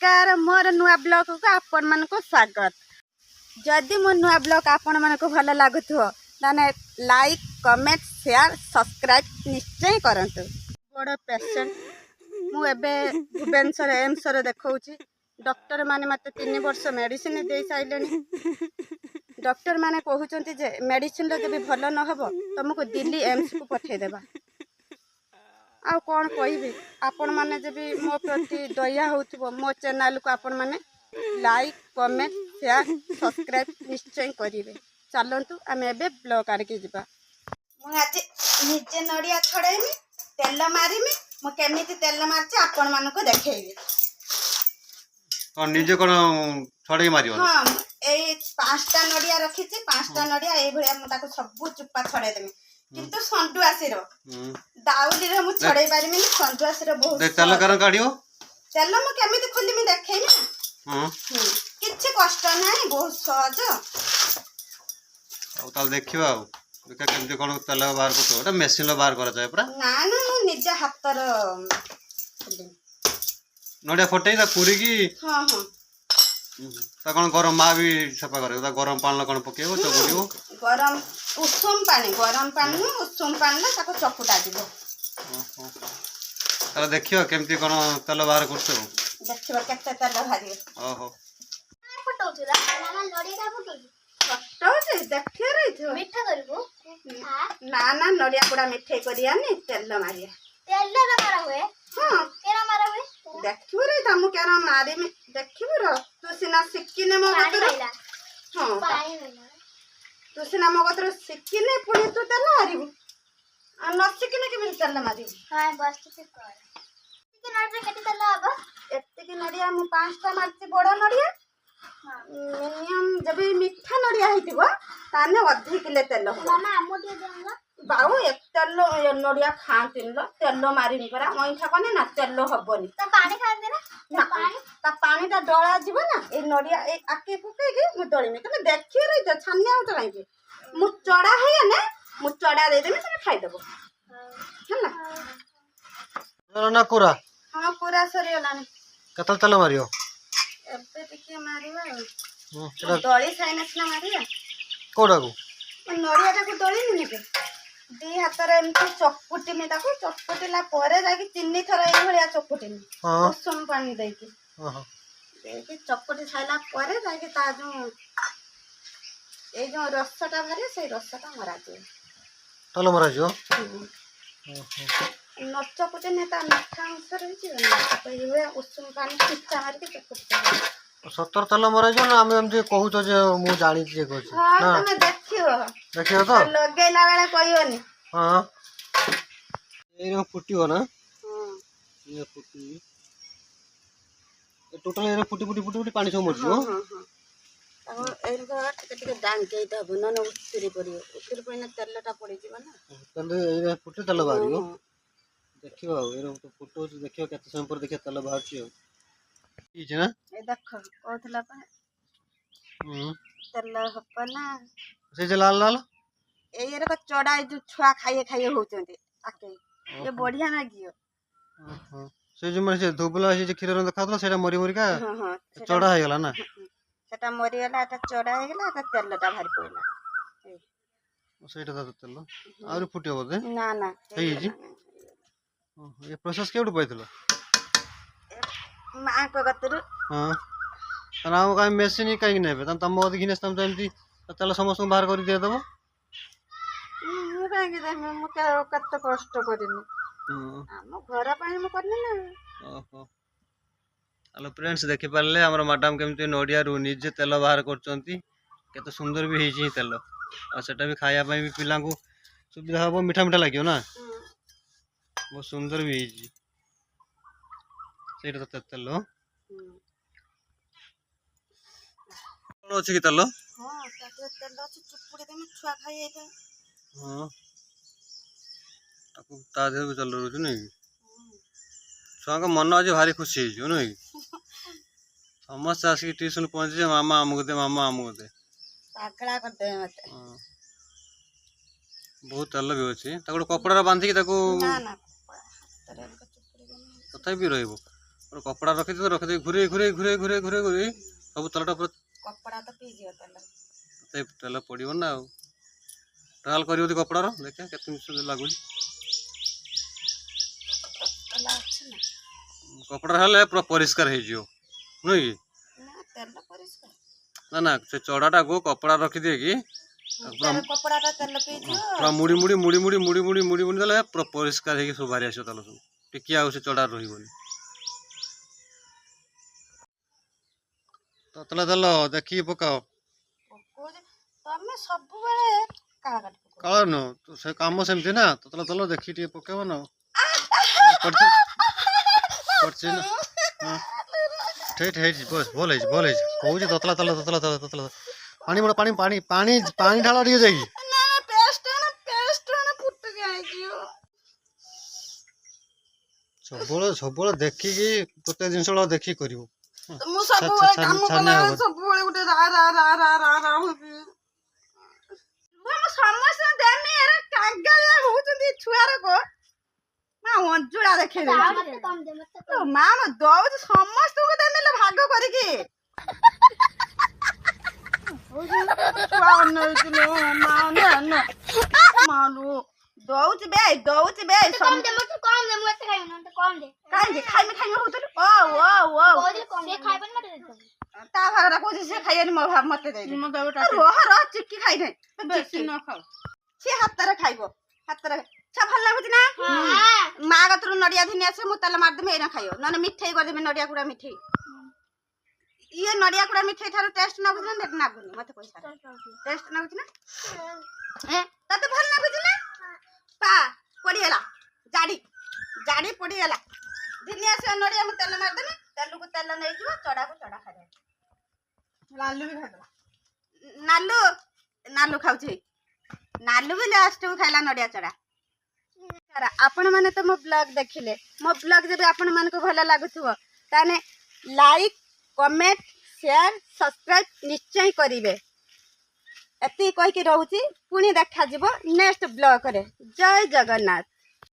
नमस्कार मोर नुआ ब्लॉग को आपण मन को स्वागत। जदि मो नुआ ब्लॉग आपण मन को भल लागुथो ताने लाइक कमेंट शेयर सब्सक्राइब निश्चय करंतु। बड़ पेशेंट मु एबे भुवनेश्वर एम्स रे देखौची। डॉक्टर माने मते 3 वर्ष मेडिसिन दे साइलेनी। डॉक्टर माने कहउचंती जे मेडिसिन रे जबि भल न हबो तुमको दिल्ली एम्स को पठे देबा। आ कौन कहि आपण मैंने जब मो प्रति दया हो मो चैनल को आपण मैंने लाइक कमेंट शेयर सब्सक्राइब निश्चय करेंगे। चलतु आम ए ब्लॉग आड़के जा। मुझे निजे नड़िया छड़ेमी तेल मारिमी मुझे तेल मार्च आपण मान को देखी निजे कौन छड़े मार। हाँ ये 5टा नड़िया रखी 5टा नड़िया ये सब चुप्पा छड़ेदेमी किंतु संडुआसीर दाउली रे मु छड़े पारिमी संडुआसीर बहुत तेल कर काढियो तेल मु केमिति खोलिमी देखैमी ना। किछि कष्ट नाही बहुत सहज। आ ताल देखिबा आ देखा केमति कोन तेल बाहर करतो एटा मशीन लो बाहर करा जाय पूरा ना ना मु निज हातर नडिया फटै ता पूरी की। हां हां ता कोन गरम मा भी सफा करे ता गरम पानी कोन पकेबो चकुडियो गरम उषुम पानी उषुम पानी ले ताको चकुटा दिबो। ताला देखियो केमति कोन तेल बाहर करतो देखिबो केते तेल बाहरी। ओहो फटौछला मामा नडिया का फटौछ फटौछ देखियो रहिथो मिठा करबो ना ना नडिया पुरा मिठाई करियानी तेल मारिया तेल रे मारा हुए। हां केरा मारा हुए देखिबो रे तमु केरा मारी में देखिबो र तू सिना सिक्किने मो गतर। हां पानी नहीं तू सिना मो गतर सिक्किने पुणी तू तेल मारिबु आ न सिक्किने के बिल तेल मारिबु। हां बस ठीक कर ठीक नडिया केते तेल आबो एत्ते की नडिया मु 5टा मारची बड़ नडिया मिनिमम जब मीठा नडिया हितिबो ताने अधिक किले तेल हो। मामा मोटी देंगा बाऊ एक तेल नडिया खांतिन लो तेल मारिनी परा ओइठा कने ना तेल हबनी तो पानी खा देना ना पानी ता डोला जीव ना ए नडिया ए आके फुके के मु डोलीमी तमे देखियो रही त छानिया उत काई मु चड़ा है ना मु चड़ा दे देमी तमे खाइ देबो हला ना पूरा। हां पूरा सरी गलानी कतल तेल मारियो एबे टिके मारिबा एटा डोली साइनस ना मारिया कोडा को नडिया ता को डोली नि के दी हाथ रे एमती चकुटी में ताको चकुटीला परे जाके 3 थर ए भलिया चकुटी में उषुम पानी दे के देके चकुटी खाइला परे जाके ता जो रसटा भरे से रसटा मरा जे तेल मारा जो न चकुटी ने ता मिठा अंश रही जे ना तो ये उषुम पानी चिट्टा मार के चकुटी 70 तेल मारा जो ना हम एमती कहू तो जे मु जानि जे कहू हां तमे देखियो तो लगेला बेले कहियोनी। हां एरो फुटियो ना हां ये फुटी टोटल एरो फुटी पानी सब मरजो। हां हां एरको टिके डांग के दबो न उतरी पड़ियो उतरी पइना तेलटा पड़ी जीव ना तले एरो फुटी तेल बाहरियो देखियो एरो तो फुटो देखियो केते समय पर देखियो तेल बाहर छियो ई जे ना ए देखो कोथला पा तेल हपना से जे लाल लाल ए रे को चोड़ा जो छुआ खाइए होचंती आके ये बढ़िया ना गियो। से जे मन से धुबला से जे खीर रंद खातला सेटा मरी मरी का हां हां चौड़ा हो गेला ना सेटा मरी गेला एटा चोड़ा हो गेला एटा तेलटा भारी पड़ला सेटा दा तेल आउरी फुटियो बोदे ना ना हेई जी ये प्रोसेस केउड पाइतलो मां को गतरु। हां राम का मेसिन काई नेबे तम मोद घिनेस तम जमती तेल समस्त बाहर कर दे देबो मु काई के दे मु कत कष्ट करिनी हम घर पाई मु करनी ना। ओहो हेलो फ्रेंड्स देखि पारले हमर मैडम केमती नडिया रु निजे तेल बाहर करचंती केते सुंदर भी हेची तेल आ सेटा भी खाया पई भी पिला को सुविधा हो मीठा मीठा लागियो ना बहुत सुंदर भी हेची सेटा तो तेल कोन अछि कि तेल हां ताते तेल अछि चुपुड़ी देमी छुआ खाइ जाय। हां ताको ता दे भी चल रहु नै छुआ का मन आज भारी खुशी हो नै समस्त आसी ट्यूशन पहुंच जे मामा आमको दे पागला कर दे मते बहुत तेल भी अछि ताको कपड़ा बांधी कि ताको ना ना तेल को चुपुड़ी देमी तथापि भी रहइबो କପଡ଼ା ରଖିଦେଇ ଘୁରେଇ ସବୁ ତେଲଟା ପୁରା କପଡ଼ା ତ ପିଇଯିବ ତେଲ। ତେଲ ପଡ଼ିବ ନା ଆଉ। ଟ୍ରାଏଲ୍ କରିବ ଯଦି କପଡ଼ାର ଦେଖିବା କେତେ ଜିନିଷ ଲାଗୁଛି। ତେଲ ଅଛି ନା? କପଡ଼ା ହେଲେ ପୁରା ପରିଷ୍କାର ହେଇଯିବ ନୁହେଁ କି? ନା ତେଲ ପରିଷ୍କାର। ନା ସେ ଚଡ଼ାଟାକୁ କପଡ଼ା ରଖିଦେଇକି କପଡ଼ାଟା ତେଲ ପିଇଯିବ। ପୁରା ମୁଡ଼ି ଦେଲେ ପୁରା ପରିଷ୍କାର ହେଇକି ସବୁ ବାହାରି ଆସିବ ତେଲ ସବୁ। ଟିକେ ଆଉ ସେ ଚଡ଼ା ରହିବନି। ତତଲା ତେଲ ଦେଖିକି ପକାଅ। ପକଉଛି ତମେ ସବୁବେଳେ କାହା କାଟି ପକଉଛ? କାଳ ନୁହଁ ସେ କାମ ସେମିତି ନା ତତଲା ତେଲ ଦେଖିକି ଟିକେ ପକେଇବ ନା। ପଡ଼ିଛି ନା ଠିକ୍ ହେଇଛି ଭଲ ହେଇଛି କହୁଛି ତତଲା ତେଲ ପାଣି ବଡ଼ ପାଣି ଢାଳ ଟିକେ ଯାଇକି। ସବୁବେଳେ ଦେଖିକି ପ୍ରତ୍ୟେକ ଜିନିଷ ଦେଖିକି କରିବ। ମୁଁ ସବୁବେଳେ କାମ କଲା ସବୁବେଳେ ଗୋଟେ ରା ହଉଛି। ମୁଁ ସମସ୍ତେ ଦେମି ଏରା କାଙ୍ଗାଳିଆ ହଉଛନ୍ତି ଛୁଆରକ। ମା ଅଞ୍ଜୁଳା ଦେଖେଇ ମତେ ଦଉଛି। କମ ଦେ ମତେ ଲୋ ମା ମୁଁ ଦଉଛି ସମସ୍ତଙ୍କୁ ଦେମିଲେ ଭାଗ କରିକି। ଛୁଆ ଅନେଇଥିଲେ ମାଲୁ ଦଉଛି ବେ କମ ଦେ ମତେ କମ ଦେ ମୁଁ ଏତେ ଖାଇବି ନା ମତେ କମ ଦେ କାହିଁକି ଖାଇମି ହଉଥିଲୁ। ଓ କହୁଥିଲି କମ ସେ ଖାଇବନି ମତେ ଦେଇଦବୁ ତା ଭାଗଟା କହୁଛି ସେ ଖାଇବନି ମୋ ଭାଗ ମତେ ଦେଇଦେ। ରହ ଚିକି ଖାଇନାହିଁ ସିଏ ହାତରେ ଖାଇବ। ହାତରେ ଛା ଭଲ ଲାଗୁଛି ନା? ମା କତରୁ ନଡିଆ ଧନି ଆସିବ ମୁଁ ତେଲ ମାରିଦେମି ଏଇନା ଖାଇବ। ନହେଲେ ମିଠେଇ କରିଦେମି ନଡିଆ କୁଡା ମିଠେଇ। ଇଏ ନଡିଆ କୁଡା ମିଠେଇ ଠାରୁ ଟେଷ୍ଟ ଲାଗୁଛି ନା ନାଗୁନି? ମତେ କହିସାର ଟେଷ୍ଟ ଲାଗୁଛି ନା? ତତେ ଭଲ ଲାଗୁଛି ନା? ପା ପଡିଗଲା ଜାଡି ପଡିଗଲା। ଦିନି ଆସିବ ନଡିଆ ମୁଁ ତେଲ ମାରିଦେମି। ତେଲକୁ ତେଲ ନେଇଯିବ ଚଡାକୁ ଚଡା ଖାଇଦେବ। ନାଲୁ ବି ଖାଇଦେବ। ନାଲୁ ଖାଉଛି। ନାଲୁ ବି ଲାଷ୍ଟକୁ ଖାଇଲା ନଡିଆ ଚଡା। ଆପଣ ମାନେ ତ ମୋ ବ୍ଲଗ ଦେଖିଲେ। ମୋ ବ୍ଲଗ ଯଦି ଆପଣ ମାନଙ୍କୁ ଭଲ ଲାଗୁଥିବ ତାହେଲେ ଲାଇକ୍ କମେଣ୍ଟ ସେୟାର ସବସ୍କ୍ରାଇବ ନିଶ୍ଚୟ କରିବେ। ଏତିକି କହିକି ରହୁଛି। ପୁଣି ଦେଖାଯିବ ନେକ୍ସଟ ବ୍ଲଗରେ। ଜୟ ଜଗନ୍ନାଥ।